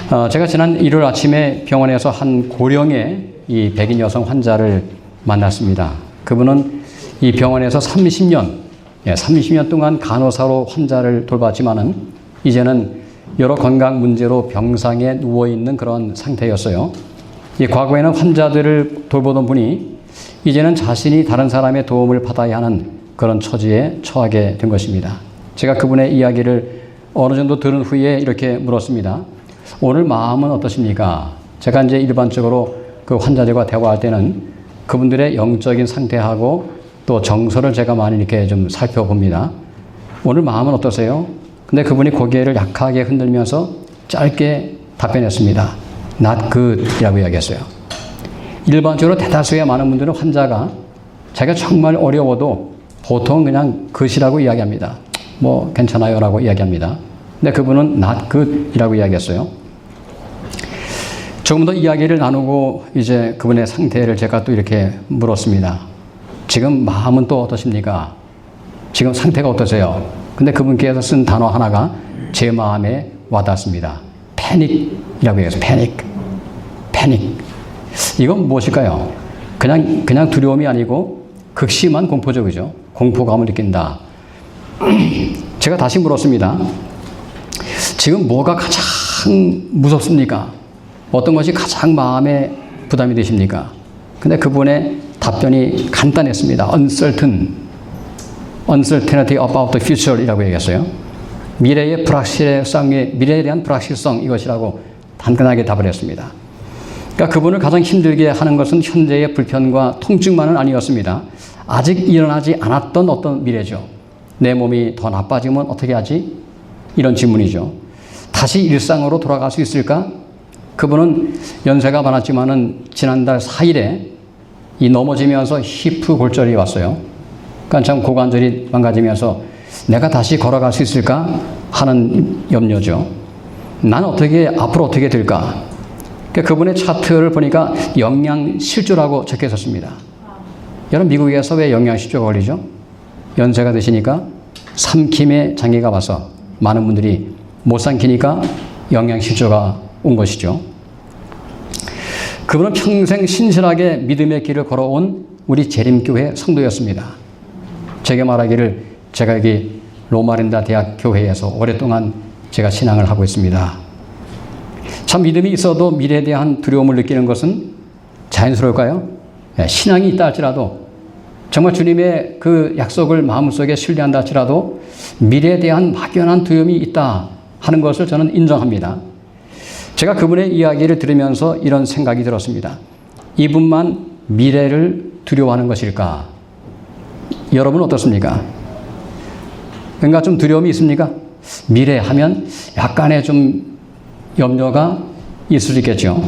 제가 지난 일요일 아침에 병원에서 한 고령의 이 백인 여성 환자를 만났습니다. 그분은 이 병원에서 30년 동안 간호사로 환자를 돌봤지만은 이제는 여러 건강 문제로 병상에 누워있는 그런 상태였어요. 이 과거에는 환자들을 돌보던 분이 이제는 자신이 다른 사람의 도움을 받아야 하는 그런 처지에 처하게 된 것입니다. 제가 그분의 이야기를 어느 정도 들은 후에 이렇게 물었습니다. 오늘 마음은 어떠십니까? 제가 이제 일반적으로 그 환자들과 대화할 때는 그분들의 영적인 상태하고 또 정서를 제가 많이 이렇게 좀 살펴봅니다. 오늘 마음은 어떠세요? 근데 그분이 고개를 약하게 흔들면서 짧게 답변했습니다. Not good 이라고 이야기했어요. 일반적으로 대다수의 많은 분들은 환자가 자기가 정말 어려워도 보통 그냥 그것이라고 이야기합니다. 뭐 괜찮아요 라고 이야기합니다. 근데 그분은 not good 이라고 이야기했어요. 조금 더 이야기를 나누고 이제 그분의 상태를 제가 또 이렇게 물었습니다. 지금 마음은 또 어떠십니까? 지금 상태가 어떠세요? 근데 그분께서 쓴 단어 하나가 제 마음에 와닿습니다. 패닉이라고 해서 패닉. 이건 무엇일까요? 그냥 두려움이 아니고 극심한 공포죠, 그죠? 공포감을 느낀다. 제가 다시 물었습니다. 지금 뭐가 가장 무섭습니까? 어떤 것이 가장 마음에 부담이 되십니까? 근데 그분의 답변이 간단했습니다. Uncertainty about the future 이라고 얘기했어요. 미래에 대한 불확실성 이것이라고 단단하게 답을 했습니다. 그러니까 그분을 가장 힘들게 하는 것은 현재의 불편과 통증만은 아니었습니다. 아직 일어나지 않았던 어떤 미래죠. 내 몸이 더 나빠지면 어떻게 하지? 이런 질문이죠. 다시 일상으로 돌아갈 수 있을까? 그분은 연세가 많았지만은 지난달 4일에 이 넘어지면서 히프 골절이 왔어요. 그러니까 참 고관절이 망가지면서 내가 다시 걸어갈 수 있을까 하는 염려죠. 나는 앞으로 어떻게 될까? 그러니까 그분의 차트를 보니까 영양실조라고 적혀 있었습니다. 여러분 미국에서 왜 영양실조가 걸리죠? 연세가 드시니까 삼킴의 장애가 와서 많은 분들이 못 삼키니까 영양실조가 온 것이죠. 그분은 평생 신실하게 믿음의 길을 걸어온 우리 재림교회 성도였습니다. 제게 말하기를 제가 여기 로마린다 대학 교회에서 오랫동안 제가 신앙을 하고 있습니다. 참 믿음이 있어도 미래에 대한 두려움을 느끼는 것은 자연스러울까요? 신앙이 있다 할지라도 정말 주님의 그 약속을 마음속에 신뢰한다 할지라도 미래에 대한 막연한 두려움이 있다 하는 것을 저는 인정합니다. 제가 그분의 이야기를 들으면서 이런 생각이 들었습니다. 이분만 미래를 두려워하는 것일까? 여러분은 어떻습니까? 뭔가 좀 두려움이 있습니까? 미래 하면 약간의 좀 염려가 있을 수 있겠죠.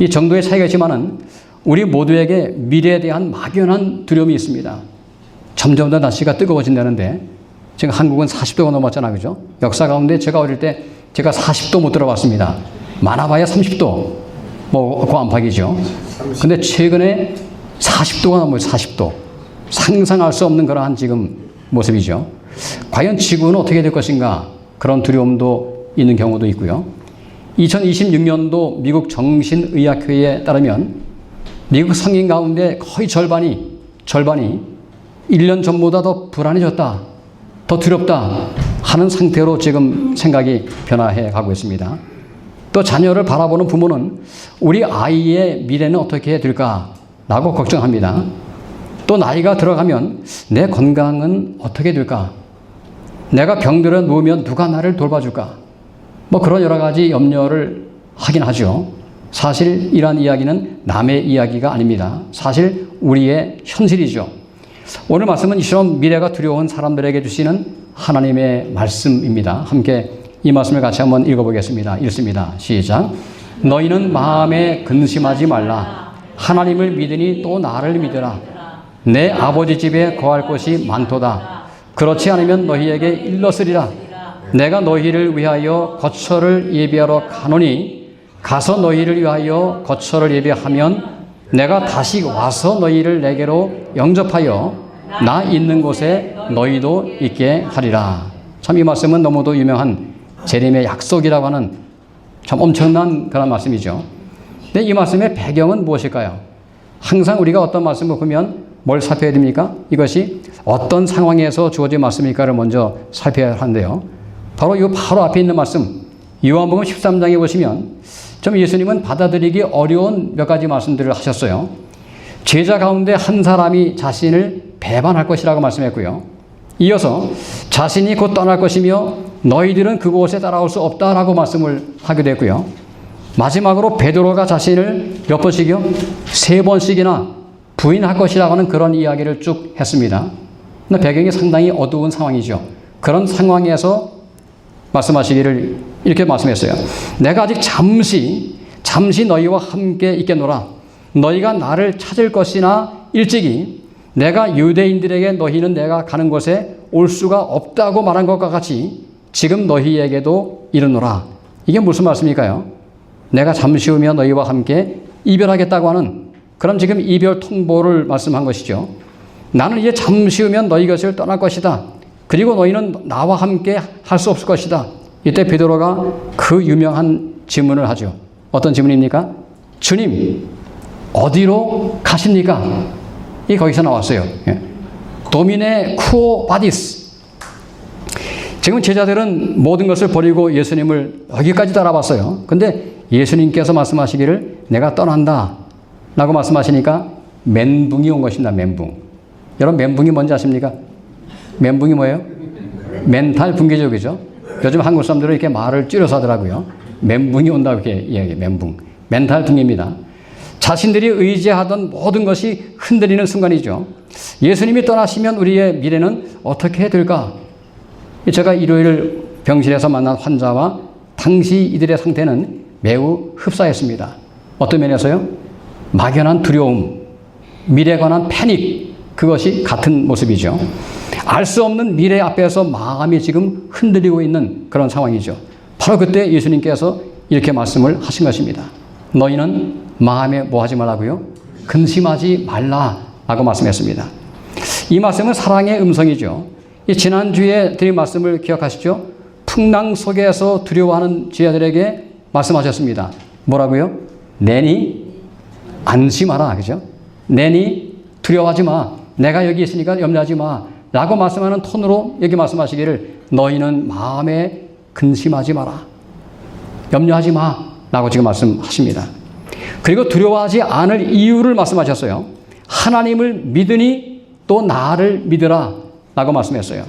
이 정도의 차이가 있지만은 우리 모두에게 미래에 대한 막연한 두려움이 있습니다. 점점 더 날씨가 뜨거워진다는데 지금 한국은 40도가 넘었잖아요. 그죠? 역사 가운데 제가 어릴 때 제가 40도 못 들어봤습니다. 많아봐야 30도. 뭐, 그 안팎이죠. 근데 최근에 40도가 넘어요. 40도. 상상할 수 없는 그러한 지금 모습이죠. 과연 지구는 어떻게 될 것인가? 그런 두려움도 있는 경우도 있고요. 2026년도 미국 정신의학회에 따르면 미국 성인 가운데 거의 절반이 1년 전보다 더 불안해졌다, 더 두렵다 하는 상태로 지금 생각이 변화해 가고 있습니다. 또 자녀를 바라보는 부모는 우리 아이의 미래는 어떻게 될까라고 걱정합니다. 또 나이가 들어가면 내 건강은 어떻게 될까? 내가 병들어 누우면 누가 나를 돌봐줄까? 뭐 그런 여러 가지 염려를 하긴 하죠. 사실 이러한 이야기는 남의 이야기가 아닙니다. 사실 우리의 현실이죠. 오늘 말씀은 이처럼 미래가 두려운 사람들에게 주시는 하나님의 말씀입니다. 함께 이 말씀을 같이 한번 읽어보겠습니다. 읽습니다. 시작. 너희는 마음에 근심하지 말라. 하나님을 믿으니 또 나를 믿으라. 내 아버지 집에 거할 곳이 많도다. 그렇지 않으면 너희에게 일렀으리라. 내가 너희를 위하여 거처를 예비하러 가노니 가서 너희를 위하여 거처를 예비하면 내가 다시 와서 너희를 내게로 영접하여 나 있는 곳에 너희도 있게 하리라. 참 이 말씀은 너무도 유명한 재림의 약속이라고 하는 참 엄청난 그런 말씀이죠. 근데 이 말씀의 배경은 무엇일까요? 항상 우리가 어떤 말씀을 보면 뭘 살펴야 됩니까? 이것이 어떤 상황에서 주어진 말씀일까를 먼저 살펴야 하는데요. 바로 이 바로 앞에 있는 말씀, 요한복음 13장에 보시면 좀 예수님은 받아들이기 어려운 몇 가지 말씀들을 하셨어요. 제자 가운데 한 사람이 자신을 배반할 것이라고 말씀했고요. 이어서 자신이 곧 떠날 것이며 너희들은 그곳에 따라올 수 없다라고 말씀을 하기도 했고요. 마지막으로 베드로가 자신을 몇 번씩이요? 3번씩이나 부인할 것이라고 하는 그런 이야기를 쭉 했습니다. 근데 배경이 상당히 어두운 상황이죠. 그런 상황에서 말씀하시기를 이렇게 말씀했어요. 내가 아직 잠시 너희와 함께 있겠노라. 너희가 나를 찾을 것이나 일찍이 내가 유대인들에게 너희는 내가 가는 곳에 올 수가 없다고 말한 것과 같이 지금 너희에게도 이르노라. 이게 무슨 말씀일까요? 내가 잠시 후면 너희와 함께 이별하겠다고 하는 그런 지금 이별 통보를 말씀한 것이죠. 나는 이제 잠시 후면 너희 곁을 떠날 것이다. 그리고 너희는 나와 함께 할 수 없을 것이다. 이때 베드로가 그 유명한 질문을 하죠. 어떤 질문입니까? 주님, 어디로 가십니까? 이 거기서 나왔어요. 도미네 쿠오 바디스. 지금 제자들은 모든 것을 버리고 예수님을 여기까지 따라봤어요. 근데 예수님께서 말씀하시기를 내가 떠난다 라고 말씀하시니까 멘붕이 온 것입니다. 멘붕. 여러분 멘붕이 뭔지 아십니까? 멘붕이 뭐예요? 멘탈 붕괴적이죠. 요즘 한국 사람들은 이렇게 말을 줄여서 하더라고요. 멘붕이 온다고 이렇게 이야기해요. 멘붕. 멘탈 붕괴입니다. 자신들이 의지하던 모든 것이 흔들리는 순간이죠. 예수님이 떠나시면 우리의 미래는 어떻게 될까? 제가 일요일 병실에서 만난 환자와 당시 이들의 상태는 매우 흡사했습니다. 어떤 면에서요? 막연한 두려움, 미래에 관한 패닉, 그것이 같은 모습이죠. 알 수 없는 미래 앞에서 마음이 지금 흔들리고 있는 그런 상황이죠. 바로 그때 예수님께서 이렇게 말씀을 하신 것입니다. 너희는 마음에 뭐 하지 말라고요? 근심하지 말라라고 말씀했습니다. 이 말씀은 사랑의 음성이죠. 지난주에 드린 말씀을 기억하시죠? 풍랑 속에서 두려워하는 제자들에게 말씀하셨습니다. 뭐라고요? 내니 안심하라. 그죠? 내니 두려워하지 마. 내가 여기 있으니까 염려하지 마. 라고 말씀하는 톤으로 여기 말씀하시기를 너희는 마음에 근심하지 마라. 염려하지 마. 라고 지금 말씀하십니다. 그리고 두려워하지 않을 이유를 말씀하셨어요. 하나님을 믿으니 또 나를 믿으라. 라고 말씀했어요.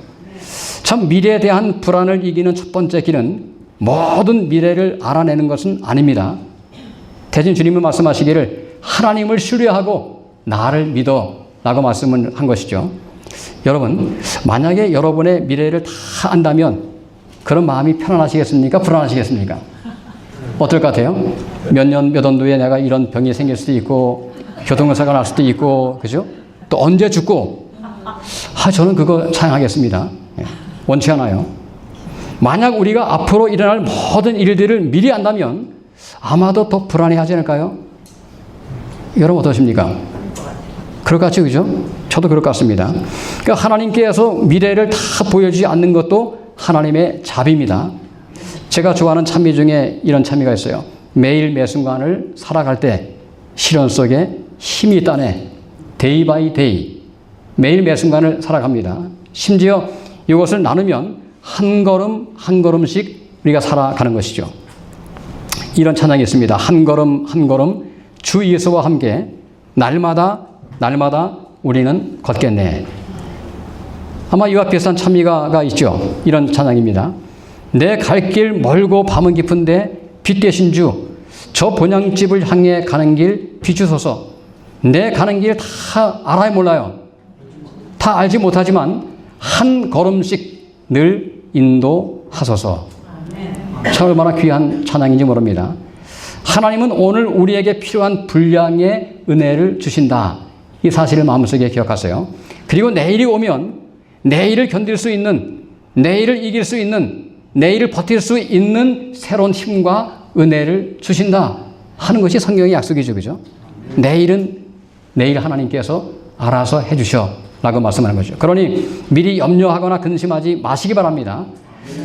참 미래에 대한 불안을 이기는 첫 번째 길은 모든 미래를 알아내는 것은 아닙니다. 대신 주님은 말씀하시기를 하나님을 신뢰하고 나를 믿어 라고 말씀을 한 것이죠. 여러분, 만약에 여러분의 미래를 다 안다면 그런 마음이 편안하시겠습니까? 불안하시겠습니까? 어떨 것 같아요? 몇 년, 몇 원 뒤에 내가 이런 병이 생길 수도 있고 교통사고가 날 수도 있고 그죠? 또 언제 죽고 저는 그거 찬양하겠습니다. 원치 않아요. 만약 우리가 앞으로 일어날 모든 일들을 미리 안다면 아마도 더 불안해하지 않을까요? 여러분 어떠십니까? 그럴 것 같죠, 그죠? 저도 그럴 것 같습니다. 그러니까 하나님께서 미래를 다 보여주지 않는 것도 하나님의 자비입니다. 제가 좋아하는 찬미 중에 이런 찬미가 있어요. 매일 매 순간을 살아갈 때 시련 속에 힘이 있다네. 데이 바이 데이. 매일 매 순간을 살아갑니다. 심지어 이것을 나누면 한 걸음 한 걸음씩 우리가 살아가는 것이죠. 이런 찬양이 있습니다. 한 걸음 한 걸음 주 예수와 함께 날마다 우리는 걷겠네. 아마 이와 비슷한 찬미가 있죠. 이런 찬양입니다. 내 갈 길 멀고 밤은 깊은데 빛 되신 주, 저 본향집을 향해 가는 길 비추소서. 내 가는 길 다 알아요, 몰라요? 다 알지 못하지만 한 걸음씩 늘 인도하소서. 참 얼마나 귀한 찬양인지 모릅니다. 하나님은 오늘 우리에게 필요한 분량의 은혜를 주신다. 이 사실을 마음속에 기억하세요. 그리고 내일이 오면 내일을 견딜 수 있는, 내일을 이길 수 있는, 내일을 버틸 수 있는 새로운 힘과 은혜를 주신다 하는 것이 성경의 약속이죠. 그죠? 내일은 내일 하나님께서 알아서 해주셔 라고 말씀하는 거죠. 그러니 미리 염려하거나 근심하지 마시기 바랍니다.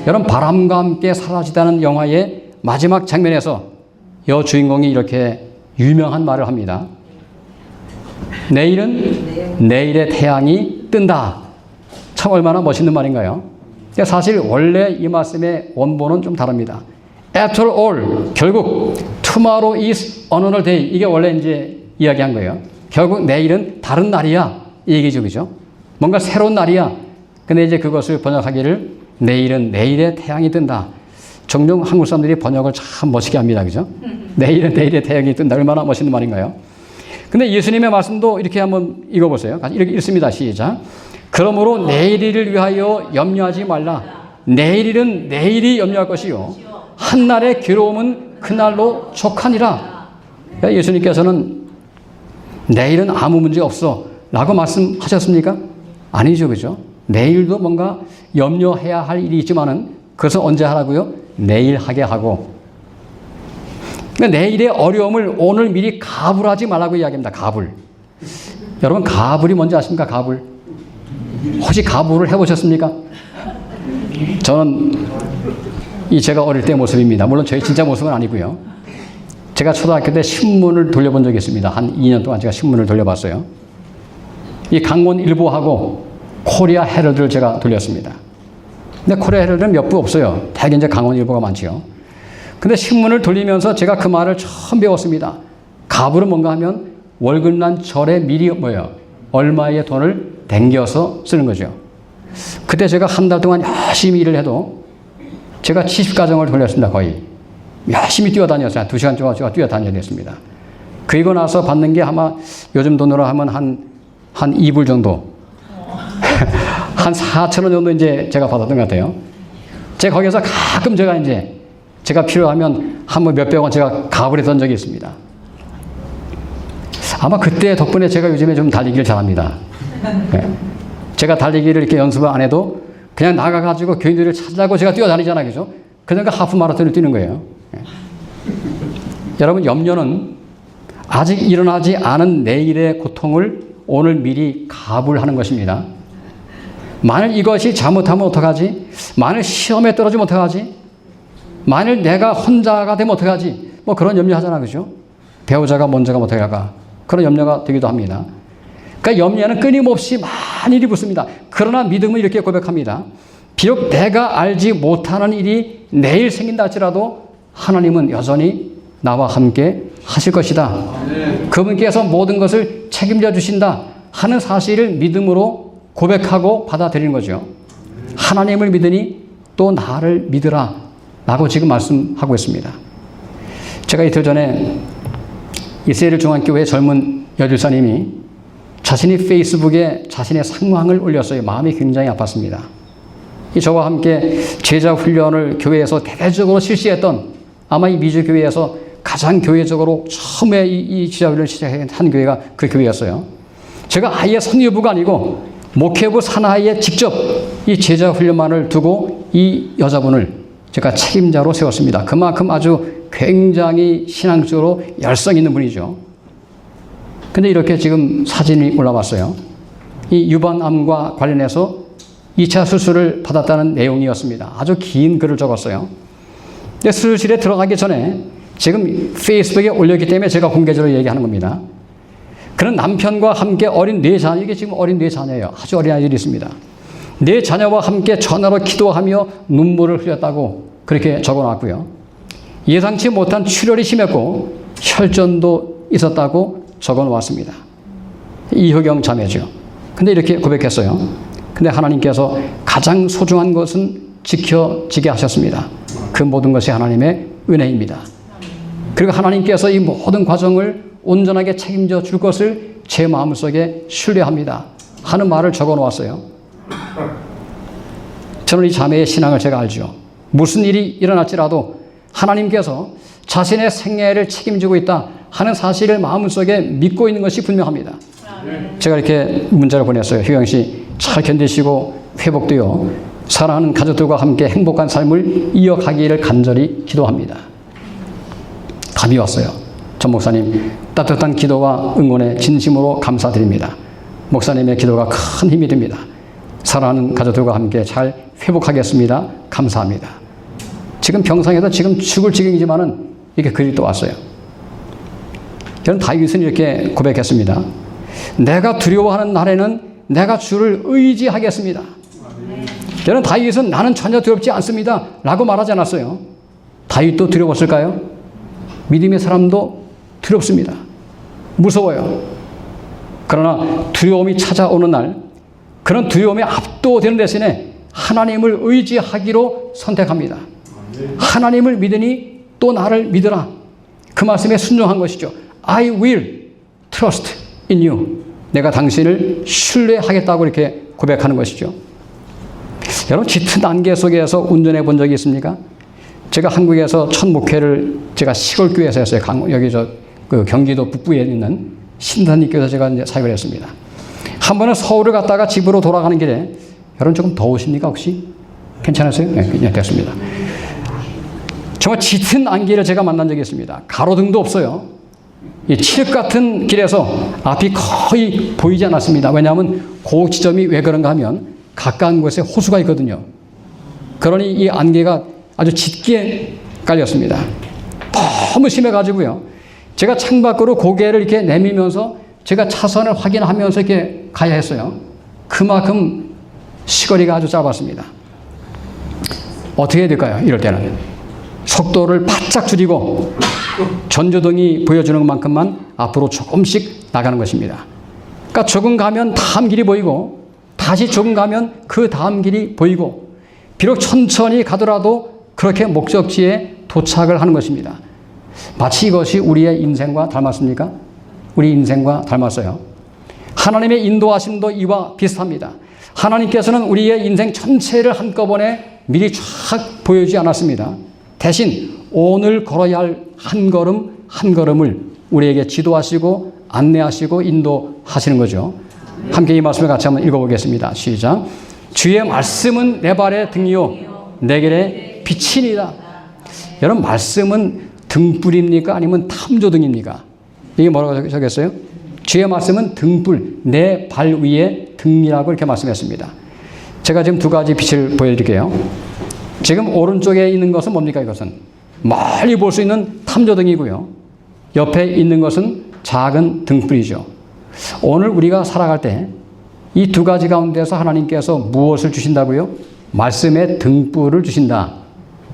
여러분 바람과 함께 사라지다는 영화의 마지막 장면에서 여주인공이 이렇게 유명한 말을 합니다. 내일은 내일의 태양이 뜬다. 참 얼마나 멋있는 말인가요? 사실 원래 이 말씀의 원본은 좀 다릅니다. After all, 결국 tomorrow is another day. 이게 원래 이제 이야기한 거예요. 결국 내일은 다른 날이야. 이 얘기죠, 그죠? 뭔가 새로운 날이야. 근데 이제 그것을 번역하기를 내일은 내일의 태양이 뜬다. 종종 한국 사람들이 번역을 참 멋있게 합니다, 그죠? 내일은 내일의 태양이 뜬다. 얼마나 멋있는 말인가요? 근데 예수님의 말씀도 이렇게 한번 읽어보세요. 이렇게 읽습니다. 시작. 그러므로 내일을 위하여 염려하지 말라. 내일은 내일이 염려할 것이요. 한날의 괴로움은 그날로 족하니라. 예수님께서는 내일은 아무 문제 없어 라고 말씀하셨습니까? 아니죠, 그죠? 내일도 뭔가 염려해야 할 일이 있지만은 그것은 언제 하라고요? 내일 하게 하고. 그러니까 내일의 어려움을 오늘 미리 가불하지 말라고 이야기합니다. 가불. 여러분 가불이 뭔지 아십니까? 가불. 혹시 가불을 해보셨습니까? 저는 이 제가 어릴 때 모습입니다. 물론 저희 진짜 모습은 아니고요. 제가 초등학교 때 신문을 돌려본 적이 있습니다. 한 2년 동안 제가 신문을 돌려봤어요. 이 강원일보하고 코리아 헤럴드를 제가 돌렸습니다. 근데 코리아 헤럴드는 몇 부 없어요. 대개 이제 강원일보가 많지요. 근데 신문을 돌리면서 제가 그 말을 처음 배웠습니다. 가불은 뭔가 하면 월급난 절에 미리 뭐예요? 얼마의 돈을 댕겨서 쓰는 거죠. 그때 제가 한 달 동안 열심히 일을 해도 제가 70가정을 돌렸습니다. 거의. 열심히 뛰어다녔어요. 2시간 동안 제가 뛰어다녔습니다. 그리고 나서 받는 게 아마 요즘 돈으로 하면 한 2불 정도. 한 4,000원 정도 이제 제가 받았던 것 같아요. 제가 거기서 가끔 제가 필요하면 한번 몇백 원 제가 가불했던 적이 있습니다. 아마 그때 덕분에 제가 요즘에 좀 달리기를 잘합니다. 네. 제가 달리기를 이렇게 연습을 안 해도 그냥 나가가지고 교인들을 찾으려고 제가 뛰어다니잖아요. 그죠? 그러니까 하프 마라톤을 뛰는 거예요. 네. 여러분, 염려는 아직 일어나지 않은 내일의 고통을 오늘 미리 가불하는 것입니다. 만일 이것이 잘못하면 어떡하지? 만일 시험에 떨어지면 어떡하지? 만일 내가 혼자가 되면 어떡하지? 뭐 그런 염려하잖아, 그죠? 배우자가 먼저가 어떡할까? 그런 염려가 되기도 합니다. 그러니까 염려는 끊임없이 많은 일이 붙습니다. 그러나 믿음은 이렇게 고백합니다. 비록 내가 알지 못하는 일이 내일 생긴다 할지라도 하나님은 여전히 나와 함께 하실 것이다. 그분께서 모든 것을 책임져 주신다 하는 사실을 믿음으로 고백하고 받아들이는 거죠. 하나님을 믿으니 또 나를 믿으라 라고 지금 말씀하고 있습니다. 제가 이틀 전에 이스라엘 중앙교회 젊은 여주사님이 자신이 페이스북에 자신의 상황을 올렸어요. 마음이 굉장히 아팠습니다. 저와 함께 제자 훈련을 교회에서 대대적으로 실시했던 아마 이 미주 교회에서 가장 교회적으로 처음에 이 제자 훈련을 시작한 교회가 그 교회였어요. 제가 아예 선교부가 아니고 목회부 산하에 직접 이 제자 훈련만을 두고 이 여자분을 제가 책임자로 세웠습니다. 그만큼 아주 굉장히 신앙적으로 열성 있는 분이죠. 근데 이렇게 지금 사진이 올라왔어요. 이 유방암과 관련해서 2차 수술을 받았다는 내용이었습니다. 아주 긴 글을 적었어요. 근데 수술실에 들어가기 전에 지금 페이스북에 올렸기 때문에 제가 공개적으로 얘기하는 겁니다. 그는 남편과 함께 어린 4자녀, 이게 지금 어린 4자녀예요. 아주 어린 아이들이 있습니다. 4자녀와 함께 전화로 기도하며 눈물을 흘렸다고 그렇게 적어놨고요. 예상치 못한 출혈이 심했고 혈전도 있었다고 적어놓았습니다. 이효경 자매죠. 근데 이렇게 고백했어요. 근데 하나님께서 가장 소중한 것은 지켜지게 하셨습니다. 그 모든 것이 하나님의 은혜입니다. 그리고 하나님께서 이 모든 과정을 온전하게 책임져 줄 것을 제 마음속에 신뢰합니다 하는 말을 적어놓았어요. 저는 이 자매의 신앙을 제가 알죠. 무슨 일이 일어날지라도 하나님께서 자신의 생애를 책임지고 있다 하는 사실을 마음속에 믿고 있는 것이 분명합니다. 제가 이렇게 문자를 보냈어요. 효경 씨 잘 견디시고 회복되어 사랑하는 가족들과 함께 행복한 삶을 이어가기를 간절히 기도합니다. 답이 왔어요. 전 목사님 따뜻한 기도와 응원에 진심으로 감사드립니다. 목사님의 기도가 큰 힘이 됩니다. 사랑하는 가족들과 함께 잘 회복하겠습니다. 감사합니다. 지금 병상에서 지금 죽을 지경이지만은 이렇게 글이 또 왔어요. 저는 다윗은 이렇게 고백했습니다. 내가 두려워하는 날에는 내가 주를 의지하겠습니다. 저는 다윗은 나는 전혀 두렵지 않습니다 라고 말하지 않았어요. 다윗도 두려웠을까요? 믿음의 사람도 두렵습니다. 무서워요. 그러나 두려움이 찾아오는 날, 그런 두려움에 압도되는 대신에 하나님을 의지하기로 선택합니다. 하나님을 믿으니 또 나를 믿으라. 그 말씀에 순종한 것이죠. I will trust in you. 내가 당신을 신뢰하겠다고 이렇게 고백하는 것이죠. 여러분, 짙은 안개 속에서 운전해 본 적이 있습니까? 제가 한국에서 첫 목회를 제가 시골교회에서 했어요. 여기 그 경기도 북부에 있는 신산리교에서 제가 이제 사역을 했습니다. 한 번은 서울을 갔다가 집으로 돌아가는 길에, 여러분 조금 더우십니까 혹시? 괜찮으세요? 네, 그냥 됐습니다. 정말 짙은 안개를 제가 만난 적이 있습니다. 가로등도 없어요. 이 칠흑 같은 길에서 앞이 거의 보이지 않았습니다. 왜냐하면 그 지점이 왜 그런가 하면 가까운 곳에 호수가 있거든요. 그러니 이 안개가 아주 짙게 깔렸습니다. 너무 심해가지고요. 제가 창밖으로 고개를 이렇게 내밀면서 제가 차선을 확인하면서 이렇게 가야 했어요. 그만큼 시거리가 아주 짧았습니다. 어떻게 해야 될까요? 이럴 때는 속도를 바짝 줄이고 전조등이 보여주는 것만큼만 앞으로 조금씩 나가는 것입니다. 그러니까 조금 가면 다음 길이 보이고 다시 조금 가면 그 다음 길이 보이고, 비록 천천히 가더라도 그렇게 목적지에 도착을 하는 것입니다. 마치 이것이 우리의 인생과 닮았습니까? 우리 인생과 닮았어요. 하나님의 인도하심도 이와 비슷합니다. 하나님께서는 우리의 인생 전체를 한꺼번에 미리 쫙 보여주지 않았습니다. 대신 오늘 걸어야 할 한 걸음 한 걸음을 우리에게 지도하시고 안내하시고 인도하시는 거죠. 함께 이 말씀을 같이 한번 읽어보겠습니다. 시작. 주의 말씀은 내 발의 등이요 내 길의 빛이니라. 여러분, 말씀은 등불입니까? 아니면 탐조등입니까? 이게 뭐라고 적혔어요? 주의 말씀은 등불, 내 발 위에 등이라고 이렇게 말씀했습니다. 제가 지금 두 가지 빛을 보여드릴게요. 지금 오른쪽에 있는 것은 뭡니까? 이것은 멀리 볼 수 있는 탐조등이고요. 옆에 있는 것은 작은 등불이죠. 오늘 우리가 살아갈 때 이 두 가지 가운데서 하나님께서 무엇을 주신다고요? 말씀의 등불을 주신다.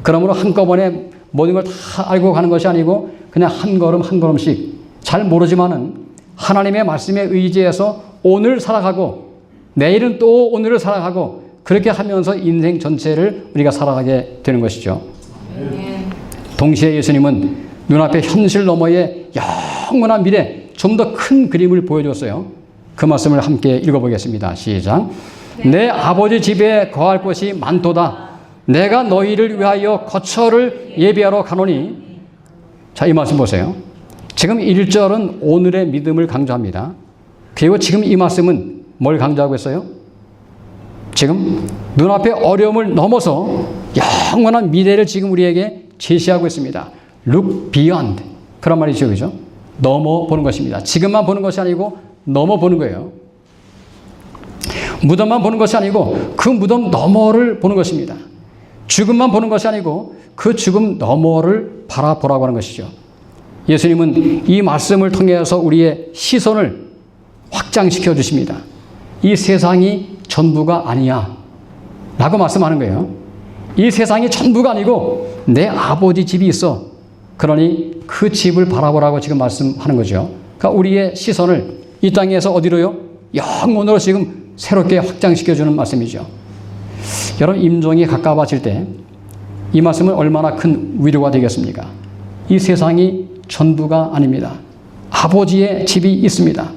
그러므로 한꺼번에 모든 걸 다 알고 가는 것이 아니고 그냥 한 걸음 한 걸음씩, 잘 모르지만은 하나님의 말씀에 의지해서 오늘 살아가고 내일은 또 오늘을 살아가고, 그렇게 하면서 인생 전체를 우리가 살아가게 되는 것이죠. 동시에 예수님은 눈앞의 현실 너머의 영원한 미래, 좀 더 큰 그림을 보여줬어요. 그 말씀을 함께 읽어보겠습니다. 시작. 내 아버지 집에 거할 곳이 많도다. 내가 너희를 위하여 거처를 예비하러 가노니. 자, 이 말씀 보세요. 지금 1절은 오늘의 믿음을 강조합니다. 그리고 지금 이 말씀은 뭘 강조하고 있어요? 지금 눈앞의 어려움을 넘어서 영원한 미래를 지금 우리에게 제시하고 있습니다. Look beyond. 그런 말이죠. 그죠? 넘어보는 것입니다. 지금만 보는 것이 아니고 넘어보는 거예요. 무덤만 보는 것이 아니고 그 무덤 너머를 보는 것입니다. 죽음만 보는 것이 아니고 그 죽음 너머를 바라보라고 하는 것이죠. 예수님은 이 말씀을 통해서 우리의 시선을 확장시켜 주십니다. 이 세상이 전부가 아니야 라고 말씀하는 거예요. 이 세상이 전부가 아니고 내 아버지 집이 있어. 그러니 그 집을 바라보라고 지금 말씀하는 거죠. 그러니까 우리의 시선을 이 땅에서 어디로요? 영원으로 지금 새롭게 확장시켜주는 말씀이죠. 여러분, 임종이 가까워질 때 이 말씀은 얼마나 큰 위로가 되겠습니까? 이 세상이 전부가 아닙니다. 아버지의 집이 있습니다.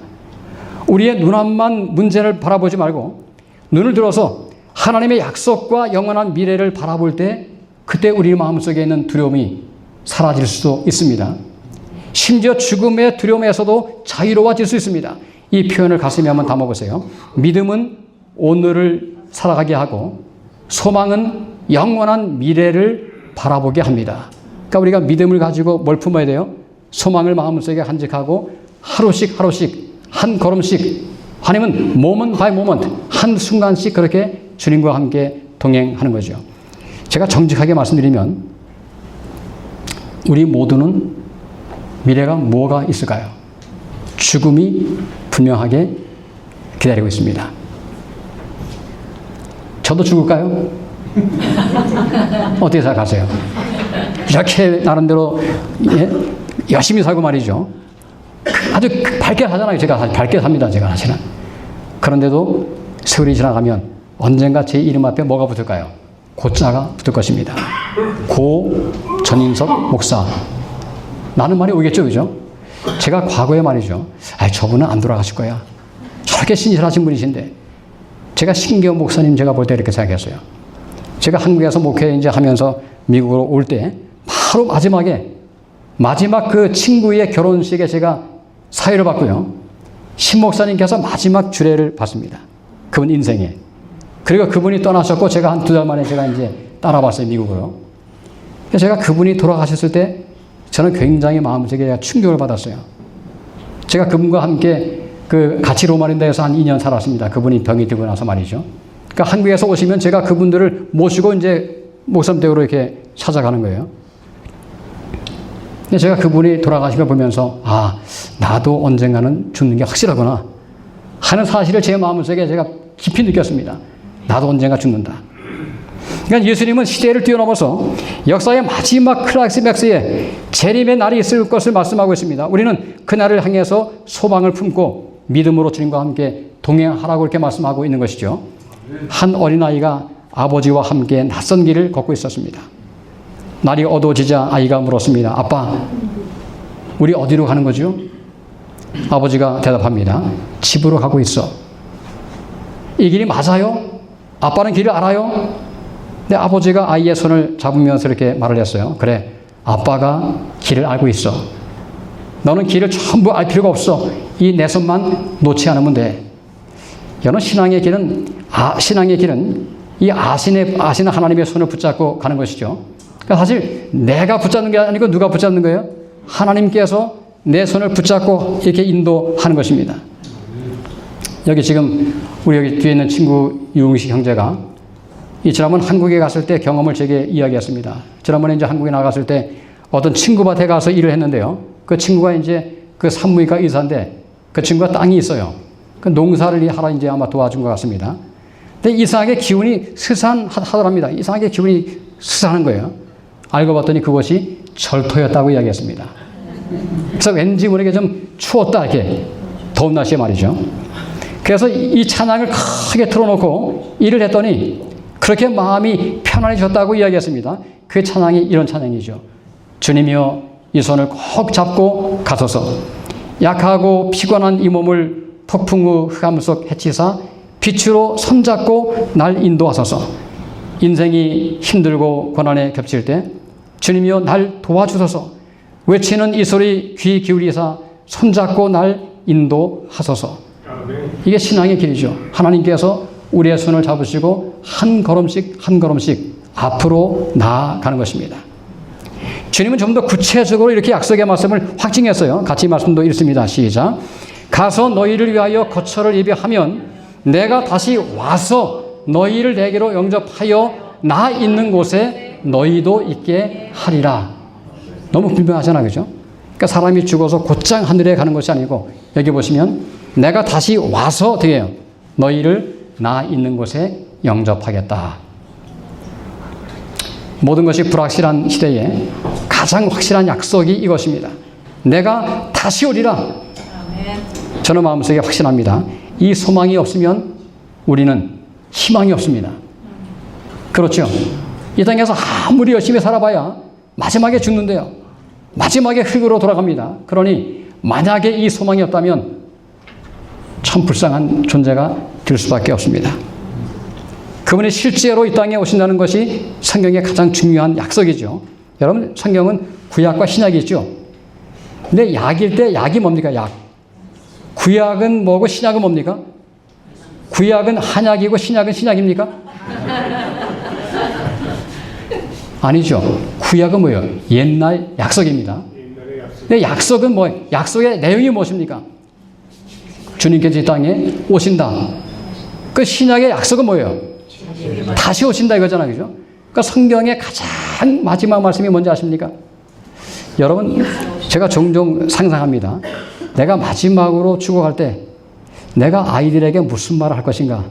우리의 눈앞만 문제를 바라보지 말고 눈을 들어서 하나님의 약속과 영원한 미래를 바라볼 때 그때 우리 마음속에 있는 두려움이 사라질 수도 있습니다. 심지어 죽음의 두려움에서도 자유로워질 수 있습니다. 이 표현을 가슴에 한번 담아보세요. 믿음은 오늘을 살아가게 하고 소망은 영원한 미래를 바라보게 합니다. 그러니까 우리가 믿음을 가지고 뭘 품어야 돼요? 소망을 마음속에 간직하고 하루씩 한 걸음씩, 아니면 moment by moment, 한 순간씩 그렇게 주님과 함께 동행하는 거죠. 제가 정직하게 말씀드리면 우리 모두는 미래가 뭐가 있을까요? 죽음이 분명하게 기다리고 있습니다. 저도 죽을까요? 어떻게 생각하세요? 이렇게 나름대로 열심히 살고 말이죠. 아주 밝게 사잖아요. 제가 밝게 삽니다. 제가 사실은. 그런데도 세월이 지나가면 언젠가 제 이름 앞에 뭐가 붙을까요? 고자가 붙을 것입니다. 고 전인석 목사. 라는 말이 오겠죠. 그죠? 제가 과거에 말이죠. 저분은 안 돌아가실 거야. 저렇게 신실하신 분이신데. 제가 신기현 목사님 제가 볼 때 이렇게 생각했어요. 제가 한국에서 목회 이제 하면서 미국으로 올 때 바로 마지막 그 친구의 결혼식에 제가 사회를 봤고요. 신 목사님께서 마지막 주례를 받습니다. 그분 인생에. 그리고 그분이 떠나셨고 제가 한 2달 만에 제가 이제 따라봤어요. 미국으로. 그래서 제가 그분이 돌아가셨을 때 저는 굉장히 마음속에 충격을 받았어요. 제가 그분과 함께 같이 로마린다에서 한 2년 살았습니다. 그분이 병이 들고 나서 말이죠. 그러니까 한국에서 오시면 제가 그분들을 모시고 이제 목사님댁으로 이렇게 찾아가는 거예요. 근데 제가 그분이 돌아가신 걸 보면서 나도 언젠가는 죽는 게 확실하구나 하는 사실을 제 마음속에 제가 깊이 느꼈습니다. 나도 언젠가 죽는다. 그러니까 예수님은 시대를 뛰어넘어서 역사의 마지막 클라이맥스에 재림의 날이 있을 것을 말씀하고 있습니다. 우리는 그 날을 향해서 소망을 품고 믿음으로 주님과 함께 동행하라고 이렇게 말씀하고 있는 것이죠. 한 어린아이가 아버지와 함께 낯선 길을 걷고 있었습니다. 날이 어두워지자 아이가 물었습니다. 아빠, 우리 어디로 가는 거죠? 아버지가 대답합니다. 집으로 가고 있어. 이 길이 맞아요? 아빠는 길을 알아요? 근데 아버지가 아이의 손을 잡으면서 이렇게 말을 했어요. 그래, 아빠가 길을 알고 있어. 너는 길을 전부 알 필요가 없어. 이 내 손만 놓지 않으면 돼. 여러분, 신앙의 길은 이 아시는 하나님의 손을 붙잡고 가는 것이죠. 그러니까 사실 내가 붙잡는 게 아니고 누가 붙잡는 거예요? 하나님께서 내 손을 붙잡고 이렇게 인도하는 것입니다. 여기 지금 우리 여기 뒤에 있는 친구 유흥식 형제가 지난번 한국에 갔을 때 경험을 제게 이야기했습니다. 지난번에 이제 한국에 나갔을 때 어떤 친구 밭에 가서 일을 했는데요. 그 친구가 이제 그 산부인과 의사인데 그 친구가 땅이 있어요. 그 농사를 하러 이제 아마 도와준 것 같습니다. 근데 이상하게 기운이 스산하더랍니다. 이상하게 기운이 스산한 거예요. 알고 봤더니 그것이 절토였다고 이야기했습니다. 그래서 왠지 모르게 좀 추웠다, 이렇게. 더운 날씨에 말이죠. 그래서 이 찬양을 크게 틀어놓고 일을 했더니 그렇게 마음이 편안해졌다고 이야기했습니다. 그 찬양이 이런 찬양이죠. 주님이여 이 손을 꼭 잡고 가소서. 약하고 피곤한 이 몸을 폭풍우 흑암 속 해치사 빛으로 손잡고 날 인도하소서. 인생이 힘들고 고난에 겹칠 때 주님이여 날 도와주소서. 외치는 이 소리 귀 기울이사 손잡고 날 인도하소서. 이게 신앙의 길이죠. 하나님께서 우리의 손을 잡으시고 한 걸음씩 한 걸음씩 앞으로 나아가는 것입니다. 주님은 좀 더 구체적으로 이렇게 약속의 말씀을 확증했어요. 같이 말씀도 읽습니다. 시작. 가서 너희를 위하여 거처를 예비하면 내가 다시 와서 너희를 내게로 영접하여 나 있는 곳에 너희도 있게 하리라. 너무 분명하잖아, 그죠? 그러니까 사람이 죽어서 곧장 하늘에 가는 것이 아니고 여기 보시면 내가 다시 와서 돼요. 너희를 나 있는 곳에 영접하겠다. 모든 것이 불확실한 시대에 가장 확실한 약속이 이것입니다. 내가 다시 오리라. 저는 마음속에 확신합니다. 이 소망이 없으면 우리는 희망이 없습니다. 그렇죠? 이 땅에서 아무리 열심히 살아봐야 마지막에 죽는데요. 마지막에 흙으로 돌아갑니다. 그러니 만약에 이 소망이 없다면 참 불쌍한 존재가 될 수밖에 없습니다. 그분이 실제로 이 땅에 오신다는 것이 성경의 가장 중요한 약속이죠. 여러분, 성경은 구약과 신약이 있죠. 근데 약일 때 약이 뭡니까? 약. 구약은 뭐고 신약은 뭡니까? 구약은 한약이고 신약은 신약입니까? 아니죠. 구약은 뭐예요? 옛날 약속입니다. 근데 약속은 뭐예요? 약속의 내용이 무엇입니까? 주님께서 이 땅에 오신다. 그 신약의 약속은 뭐예요? 다시 오신다 이거잖아요. 그죠? 그러니까 성경의 가장 마지막 말씀이 뭔지 아십니까? 여러분, 제가 종종 상상합니다. 내가 마지막으로 죽어갈 때 내가 아이들에게 무슨 말을 할 것인가?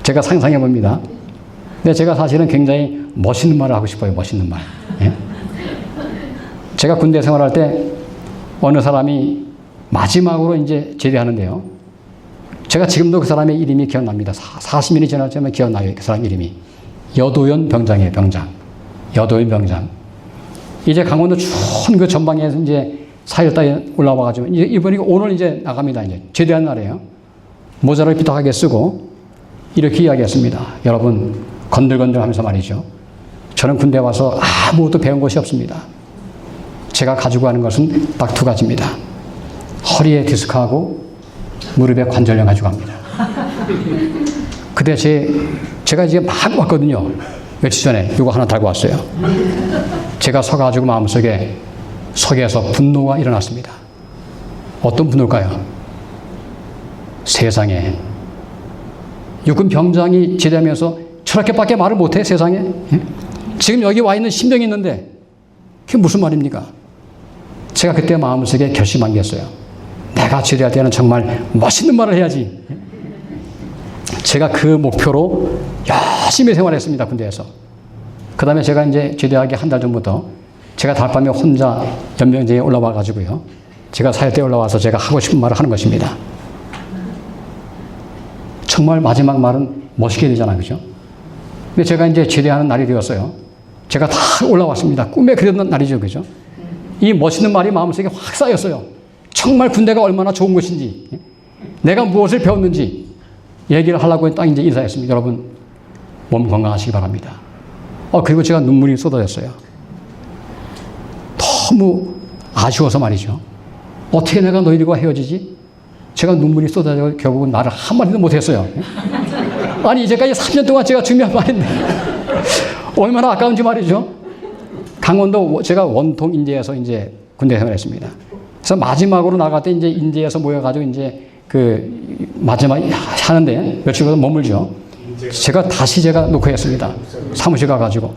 제가 상상해 봅니다. 근데 제가 사실은 굉장히 멋있는 말을 하고 싶어요. 멋있는 말. 예? 제가 군대 생활할 때 어느 사람이 마지막으로 이제 제대하는데요. 제가 지금도 그 사람의 이름이 기억납니다. 40년이 지났지만 기억나요. 그 사람 이름이. 여도현 병장이에요. 병장. 여도현 병장. 이제 강원도 추운 그 전방에서 이제 4일달에 올라와가지고 이번에 오늘 이제 나갑니다. 이제 제대한 날이에요. 모자를 삐딱하게 쓰고 이렇게 이야기했습니다. 여러분, 건들건들 하면서 말이죠. 저는 군대 와서 아무것도 배운 것이 없습니다. 제가 가지고 가는 것은 딱 두 가지입니다. 허리에 디스크하고 무릎에 관절염 가지고 갑니다. 그때 제가 이제 막 왔거든요. 며칠 전에 이거 하나 달고 왔어요. 제가 서가지고 마음속에 속에서 분노가 일어났습니다. 어떤 분노일까요? 세상에 육군 병장이 제대하면서 저렇게밖에 말을 못해 세상에? 예? 지금 여기 와 있는 심정이 있는데 그게 무슨 말입니까? 제가 그때 마음속에 결심한 게 있어요. 내가 제대할 때는 정말 멋있는 말을 해야지. 제가 그 목표로 열심히 생활했습니다. 군대에서. 그 다음에 제가 이제 제대하기 한 달 전부터 제가 달밤에 혼자 연명제에 올라와 가지고요. 제가 사역대에 올라와서 제가 하고 싶은 말을 하는 것입니다. 정말 마지막 말은 멋있게 되잖아요. 그죠? 근데 제가 이제 제대하는 날이 되었어요. 제가 다 올라왔습니다. 꿈에 그렸던 날이죠. 그죠? 이 멋있는 말이 마음속에 확 쌓였어요. 정말 군대가 얼마나 좋은 것인지, 내가 무엇을 배웠는지 얘기를 하려고 딱 이제 인사했습니다. 여러분, 몸 건강하시기 바랍니다. 그리고 제가 눈물이 쏟아졌어요. 너무 아쉬워서 말이죠. 어떻게 내가 너희들과 헤어지지? 제가 눈물이 쏟아져 결국은 말을 한마디도 못했어요. 아니, 이제까지 3년 동안 제가 준비한 말인데 얼마나 아까운지 말이죠. 강원도 제가 원통 인제에서 이제 군대 생활했습니다. 그래서 마지막으로 나갈 때 이제 인제에서 모여가지고 이제 그 마지막 하는데 며칠 정도 머물죠. 제가 다시 녹화했습니다. 사무실 가가지고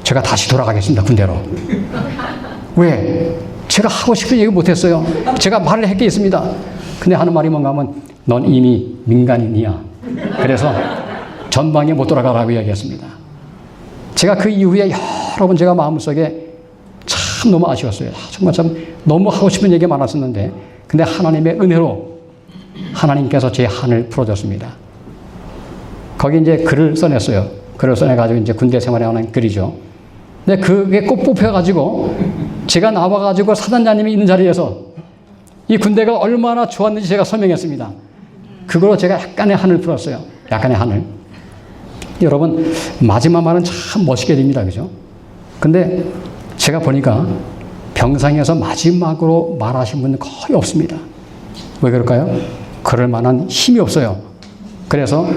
제가 다시 돌아가겠습니다. 군대로. 왜? 제가 하고 싶은 얘기 못했어요. 제가 말을 할 게 있습니다. 근데 하는 말이 뭔가 하면 넌 이미 민간인이야. 그래서 전방에 못 돌아가라고 이야기했습니다. 제가 그 이후에 여러 번 제가 마음속에 참 너무 아쉬웠어요. 정말 참 너무 하고 싶은 얘기가 많았었는데 근데 하나님의 은혜로 하나님께서 제 한을 풀어줬습니다. 거기 이제 글을 써냈어요. 글을 써내가지고 이제 군대 생활에 하는 글이죠. 근데 그게 꼭 뽑혀가지고 제가 나와가지고 사단장님이 있는 자리에서 이 군대가 얼마나 좋았는지 제가 설명했습니다. 그걸로 제가 약간의 한을 풀었어요. 약간의 한을. 여러분, 마지막 말은 참 멋있게 됩니다. 그죠? 근데 제가 보니까 병상에서 마지막으로 말하신 분은 거의 없습니다. 왜 그럴까요? 그럴 만한 힘이 없어요. 그래서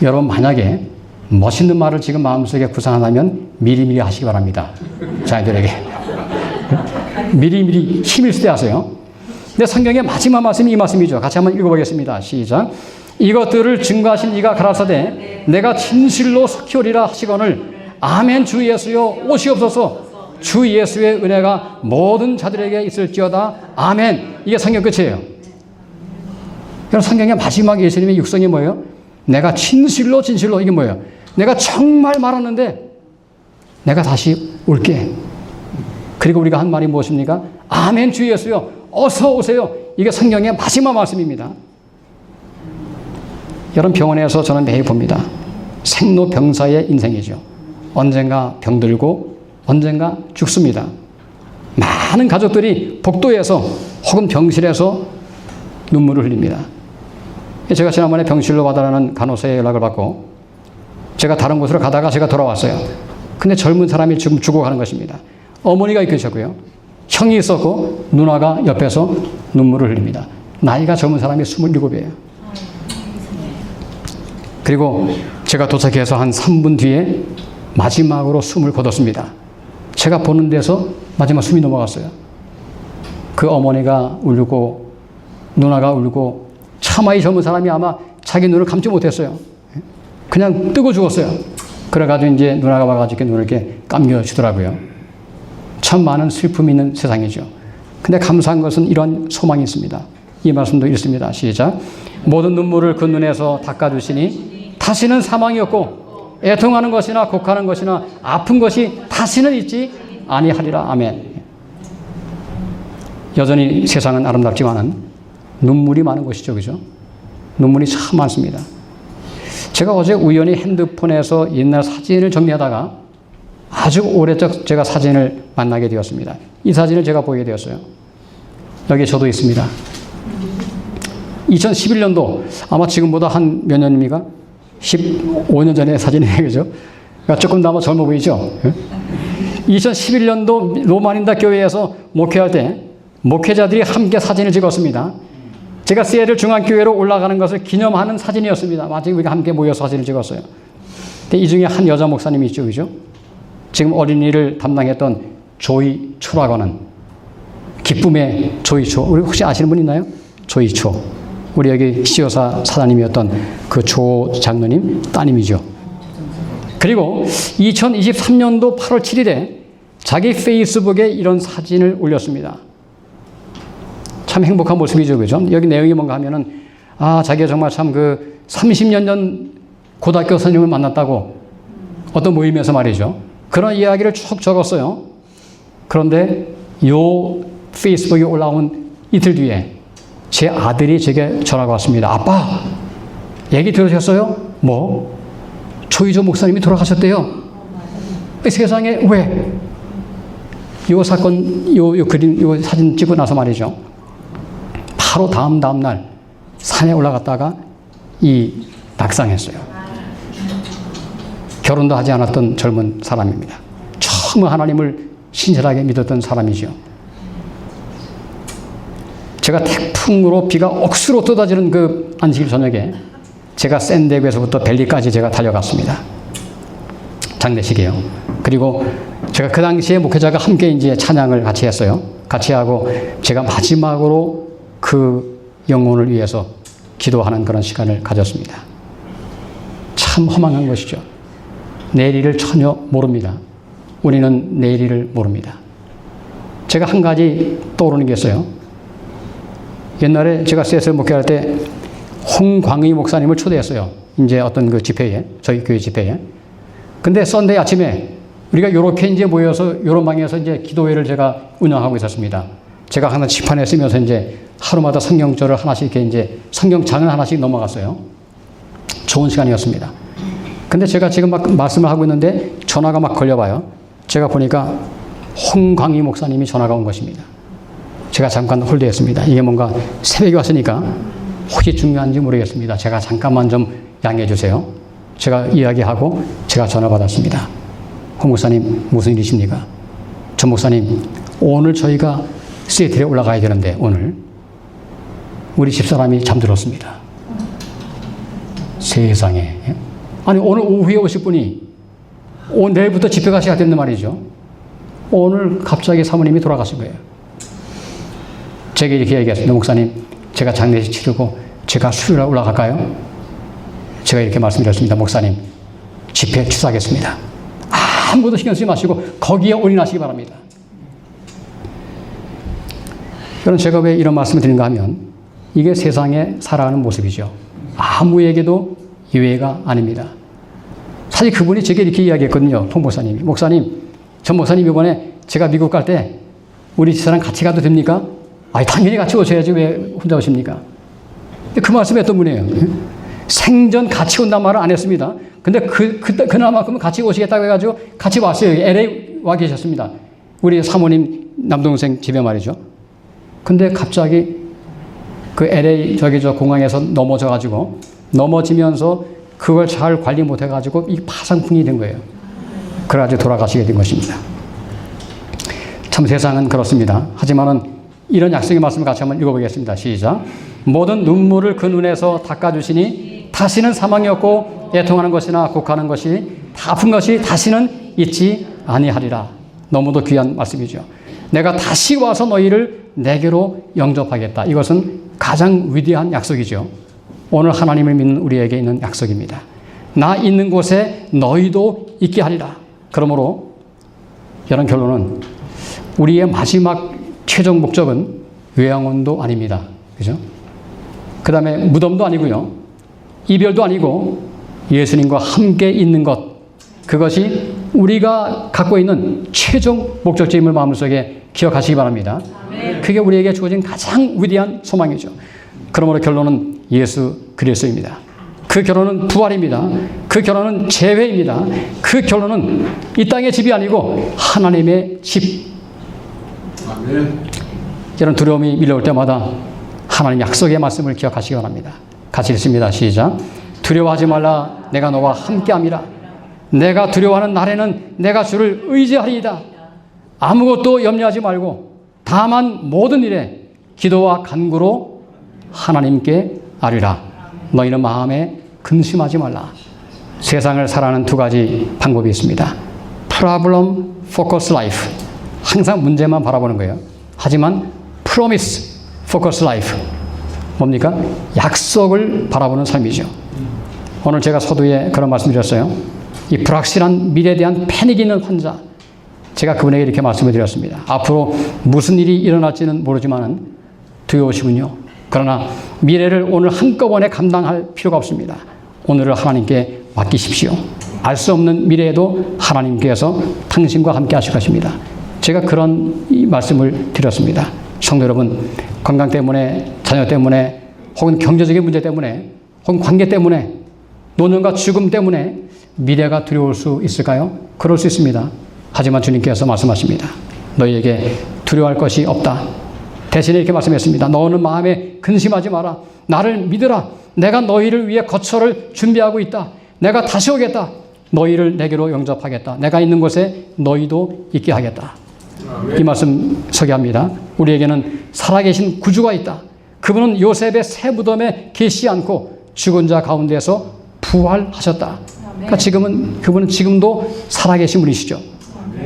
여러분, 만약에 멋있는 말을 지금 마음속에 구상한다면 미리미리 하시기 바랍니다. 자녀들에게. 미리미리 힘을 쓸 때 하세요. 근데 성경의 마지막 말씀이 이 말씀이죠. 같이 한번 읽어보겠습니다. 시작. 이것들을 증거하신 이가 가라사대 내가 진실로 속히 오리라 하시거늘 아멘. 주 예수여 오시옵소서. 주 예수의 은혜가 모든 자들에게 있을지어다. 아멘. 이게 성경 끝이에요. 그럼 성경의 마지막 예수님의 육성이 뭐예요? 내가 진실로 이게 뭐예요? 내가 정말 말았는데 내가 다시 올게. 그리고 우리가 한 말이 무엇입니까? 아멘. 주 예수여 어서 오세요. 이게 성경의 마지막 말씀입니다. 여러분, 병원에서 저는 매일 봅니다. 생로병사의 인생이죠. 언젠가 병들고 언젠가 죽습니다. 많은 가족들이 복도에서 혹은 병실에서 눈물을 흘립니다. 제가 지난번에 병실로 와달라는 간호사의 연락을 받고 제가 다른 곳으로 가다가 제가 돌아왔어요. 근데 젊은 사람이 지금 죽어가는 것입니다. 어머니가 있으셨고요. 형이 있었고 누나가 옆에서 눈물을 흘립니다. 나이가 젊은 사람이 27이에요. 그리고 제가 도착해서 한 3분 뒤에 마지막으로 숨을 거뒀습니다. 제가 보는 데서 마지막 숨이 넘어갔어요. 그 어머니가 울고 누나가 울고 차마이 젊은 사람이 아마 자기 눈을 감지 못했어요. 그냥 뜨고 죽었어요. 그래가지고 이제 누나가 와가지고 눈을 이렇게 감겨주더라고요. 참 많은 슬픔이 있는 세상이죠. 근데 감사한 것은 이런 소망이 있습니다. 이 말씀도 읽습니다. 시작. 모든 눈물을 그 눈에서 닦아주시니 다시는 사망이 없고 애통하는 것이나 곡하는 것이나 아픈 것이 다시는 있지 아니하리라. 아멘. 여전히 세상은 아름답지만은 눈물이 많은 것이죠. 그죠? 눈물이 참 많습니다. 제가 어제 우연히 핸드폰에서 옛날 사진을 정리하다가 아주 오래적 제가 사진을 만나게 되었습니다. 이 사진을 제가 보게 되었어요. 여기에 저도 있습니다. 2011년도 아마 지금보다 한 몇 년입니까? 15년 전의 사진이에요. 그죠? 그러니까 조금 더 아마 젊어 보이죠? 2011년도 로마린다 교회에서 목회할 때 목회자들이 함께 사진을 찍었습니다. 제가 시애틀 중앙교회로 올라가는 것을 기념하는 사진이었습니다. 마치 우리가 함께 모여서 사진을 찍었어요. 근데 이 중에 한 여자 목사님이 있죠. 그죠? 지금 어린이를 담당했던 조이 초라고 하는 기쁨의 조이 초. 우리 혹시 아시는 분 있나요? 조이 초. 우리 여기 시조사 사장님이었던 그 조 장로님 따님이죠. 그리고 2023년도 8월 7일에 자기 페이스북에 이런 사진을 올렸습니다. 참 행복한 모습이죠. 그죠? 여기 내용이 뭔가 하면은, 자기가 정말 참 30년 전 고등학교 선생님을 만났다고 어떤 모임에서 말이죠. 그런 이야기를 쭉 적었어요. 그런데 요 페이스북에 올라온 이틀 뒤에 제 아들이 제게 전화가 왔습니다. 아빠, 얘기 들으셨어요? 뭐? 조이조 목사님이 돌아가셨대요. 세상에 왜? 요 사건, 요 그림, 요 사진 찍고 나서 말이죠. 바로 다음 날 산에 올라갔다가 낙상했어요. 결혼도 하지 않았던 젊은 사람입니다. 처음 하나님을 신실하게 믿었던 사람이죠. 제가 태풍으로 비가 억수로 쏟아지는 그 안식일 저녁에 제가 샌디에고에서부터 벨리까지 제가 달려갔습니다. 장례식이에요. 그리고 제가 그 당시에 목회자가 함께 이제 찬양을 같이 했어요. 같이 하고 제가 마지막으로 그 영혼을 위해서 기도하는 그런 시간을 가졌습니다. 참 허망한 것이죠. 내일을 전혀 모릅니다. 우리는 내일을 모릅니다. 제가 한 가지 떠오르는 게 있어요. 옛날에 제가 셋을 목회할 때 홍광희 목사님을 초대했어요. 이제 어떤 그 집회에, 저희 교회 집회에. 근데 썬데이 아침에 우리가 요렇게 이제 모여서 요런 방에서 이제 기도회를 제가 운영하고 있었습니다. 제가 항상 지판에 쓰면서 이제 하루마다 성경절을 하나씩 이렇게 이제 성경장을 하나씩 넘어갔어요. 좋은 시간이었습니다. 근데 제가 지금 막 말씀을 하고 있는데 전화가 막 걸려봐요. 제가 보니까 홍광희 목사님이 전화가 온 것입니다. 제가 잠깐 홀드했습니다. 이게 뭔가 새벽에 왔으니까 혹시 중요한지 모르겠습니다. 제가 잠깐만 좀 양해해 주세요. 제가 이야기하고 제가 전화 받았습니다. 홍 목사님 무슨 일이십니까? 전 목사님 오늘 저희가 시애틀에 올라가야 되는데 오늘 우리 집사람이 잠들었습니다. 세상에. 아니 오늘 오후에 오실 분이 내일부터 집회가 시작된단 말이죠. 오늘 갑자기 사모님이 돌아가신 거예요. 제가 이렇게 얘기했습니다. 목사님 제가 장례식 치르고 제가 수요일에 올라갈까요? 제가 이렇게 말씀드렸습니다. 목사님 집회 취소하겠습니다. 아무것도 신경 쓰지 마시고 거기에 올인하시기 바랍니다. 그럼 제가 왜 이런 말씀을 드리는가 하면 이게 세상에 살아가는 모습이죠. 아무에게도 예외가 아닙니다. 사실 그분이 제게 이렇게 이야기했거든요. 통 목사님이. 목사님, 전 목사님 이번에 제가 미국 갈 때 우리 집사람 같이 가도 됩니까? 당연히 같이 오셔야지 왜 혼자 오십니까? 그 말씀했던 분이에요. 생전 같이 온단 말을 안 했습니다. 근데 그날만큼은 같이 오시겠다고 해가지고 같이 왔어요. LA 와 계셨습니다. 우리 사모님 남동생 집에 말이죠. 근데 갑자기 그 LA 저 공항에서 넘어져가지고 넘어지면서 그걸 잘 관리 못해가지고 이 파상풍이 된 거예요. 그래가지고 돌아가시게 된 것입니다. 참 세상은 그렇습니다. 하지만은 이런 약속의 말씀을 같이 한번 읽어보겠습니다. 시작. 모든 눈물을 그 눈에서 닦아주시니 다시는 사망이 없고 애통하는 것이나 곡하는 것이 아픈 것이 다시는 있지 아니하리라. 너무도 귀한 말씀이죠. 내가 다시 와서 너희를 내게로 영접하겠다. 이것은 가장 위대한 약속이죠. 오늘 하나님을 믿는 우리에게 있는 약속입니다. 나 있는 곳에 너희도 있게 하리라. 그러므로 이런 결론은 우리의 마지막 최종 목적은 요양원도 아닙니다. 그죠? 그 다음에 무덤도 아니고요. 이별도 아니고 예수님과 함께 있는 것. 그것이 우리가 갖고 있는 최종 목적지임을 마음속에 기억하시기 바랍니다. 그게 우리에게 주어진 가장 위대한 소망이죠. 그러므로 결론은 예수 그리스도입니다. 그 결론은 부활입니다. 그 결론은 재회입니다. 그 결론은 이 땅의 집이 아니고 하나님의 집. 이런 두려움이 밀려올 때마다 하나님 약속의 말씀을 기억하시기 바랍니다. 같이 읽습니다. 시작. 두려워하지 말라. 내가 너와 함께함이라. 내가 두려워하는 날에는 내가 주를 의지하리이다. 아무것도 염려하지 말고 다만 모든 일에 기도와 간구로 하나님께 아뢰라. 너희는 마음에 근심하지 말라. 세상을 살아가는 두 가지 방법이 있습니다. Problem Focus Life. 항상 문제만 바라보는 거예요. 하지만 Promise Focus Life. 뭡니까? 약속을 바라보는 삶이죠. 오늘 제가 서두에 그런 말씀 드렸어요. 이 불확실한 미래에 대한 패닉이 있는 환자. 제가 그분에게 이렇게 말씀을 드렸습니다. 앞으로 무슨 일이 일어날지는 모르지만 두려우시군요. 그러나 미래를 오늘 한꺼번에 감당할 필요가 없습니다. 오늘을 하나님께 맡기십시오. 알 수 없는 미래에도 하나님께서 당신과 함께 하실 것입니다. 제가 그런 이 말씀을 드렸습니다. 성도 여러분, 건강 때문에, 자녀 때문에, 혹은 경제적인 문제 때문에, 혹은 관계 때문에, 노년과 죽음 때문에 미래가 두려울 수 있을까요? 그럴 수 있습니다. 하지만 주님께서 말씀하십니다. 너희에게 두려워할 것이 없다. 대신에 이렇게 말씀했습니다. 너는 마음에 근심하지 마라. 나를 믿으라. 내가 너희를 위해 거처를 준비하고 있다. 내가 다시 오겠다. 너희를 내게로 영접하겠다. 내가 있는 곳에 너희도 있게 하겠다. 이 말씀 서기합니다. 우리에게는 살아계신 구주가 있다. 그분은 요셉의 새 무덤에 계시지 않고 죽은 자 가운데서 부활하셨다. 그러니까 그분은 지금도 살아계신 분이시죠.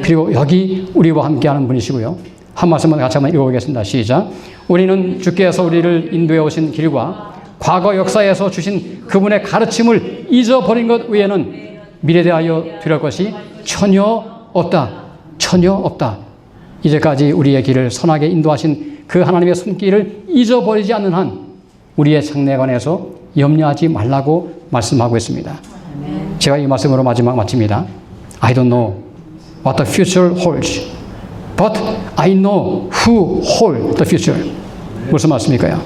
그리고 여기 우리와 함께하는 분이시고요. 한 말씀만 같이 한번 읽어보겠습니다. 시작. 우리는 주께서 우리를 인도해 오신 길과 과거 역사에서 주신 그분의 가르침을 잊어버린 것 외에는 미래에 대하여 두려울 것이 전혀 없다. 전혀 없다. 이제까지 우리의 길을 선하게 인도하신 그 하나님의 손길을 잊어버리지 않는 한 우리의 장래관에서 염려하지 말라고 말씀하고 있습니다. 제가 이 말씀으로 마지막 마칩니다. I don't know what the future holds, but I know who holds the future. 무슨 말씀일까요?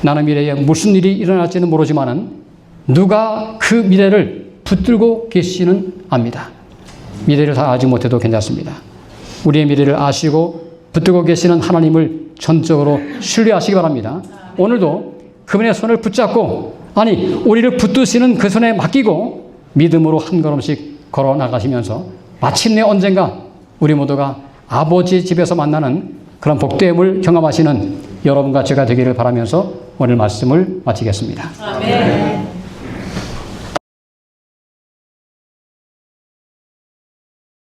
나는 미래에 무슨 일이 일어날지는 모르지만은 누가 그 미래를 붙들고 계시는 압니다. 미래를 다 알지 못해도 괜찮습니다. 우리의 미래를 아시고 붙들고 계시는 하나님을 전적으로 신뢰하시기 바랍니다. 오늘도 그분의 손을 붙잡고, 아니 우리를 붙드시는 그 손에 맡기고 믿음으로 한 걸음씩 걸어 나가시면서 마침내 언젠가 우리 모두가 아버지 집에서 만나는 그런 복됨을 경험하시는 여러분과 제가 되기를 바라면서 오늘 말씀을 마치겠습니다. 아멘.